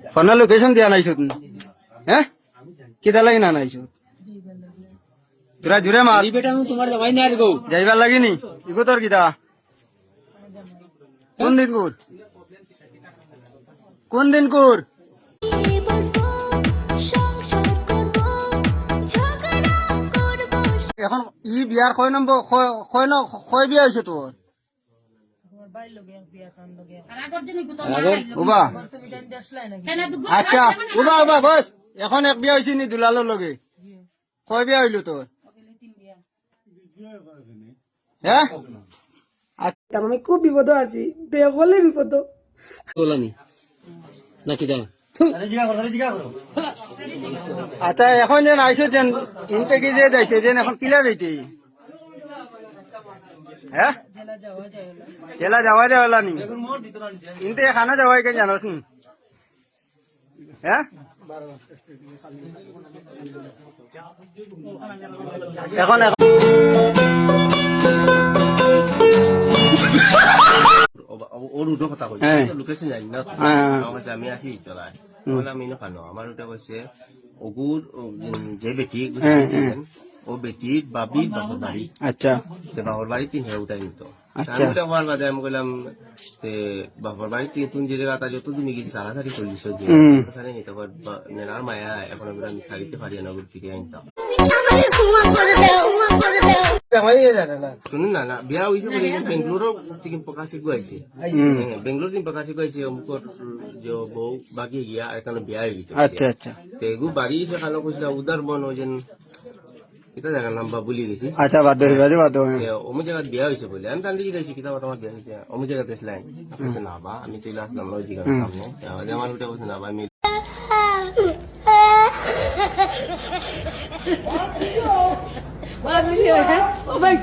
ফোনের লোকেশন দিয়া নাইছো তুমি হ্যাঁ কিতা লাগি না নাইছো তোরা জুড়ে মাল তোমার জামাই না গো যাইবার লাগিনি ইগো তোর কিতা কোন দিন কুর কোন দিন কুর এখন ই বিয়ার কয় নম্বর কয় বিয়া হয়েছে তোর উবা আচ্ছা উবা উবা বস এখন এক বিয়া হয়েছে নি দুলালোর লগে কয় বিয়া হইল তোর হ্যাঁ আমি খুব বিপদ আছি বিয়ে করলে বিপদ বলানি নাকি দাও আচ্ছা এখন যেন আইসো যেন তিন থেকে যে যাইতে যেন এখন কিলা যাইতে হ্যাঁ জেলা যাওয়া যাওয়া নি কিন্তু এখানে যাওয়া কে জানোস নি হ্যাঁ এখন ওর উঠো কথা কই লোকেশন জানি না আমি আসি চলায় আমি খানো আমার ওটা কইছে ওগুর যে বেটি ও বেটি বাবির বাপর বাড়ি আচ্ছা বাপর বাড়িতে হ্যাঁ ওটাই নিত আমি ওটা হওয়ার বাদে আমি বললাম বাপর বাড়িতে তুমি যে জায়গাটা যত তুমি গেছি সারাসারি চল্লিশ ওখানে নিতে নেনার মায়া এখন আমি সারিতে পারি না ওগুলো ফিরিয়ে আনতাম শুনুন না না বিয়া হয়েছে বলে বেঙ্গলোরও থেকে প্রকাশিক গাইছে বেঙ্গলোর থেকে প্রকাশিক গাইছে অমুকর যে বউ বাকি গিয়া এখানে বিয়া হয়ে গেছে আচ্ছা আচ্ছা তো এগু বাড়ি এসে কালো কইছিল উদার বন ওই কিতা জায়গার নাম বা ভুলি গেছি আচ্ছা বাদ বাদ অমুক জায়গায় বিয়া হয়েছে বলে আমি তান্দিকে গেছি কিতাব আমার বিয়া হয়েছে অমুক জায়গাতে আসলেন না বা আমি চলে আসলাম ওই জায়গার সামনে আমার উঠে বলছে না বা আমি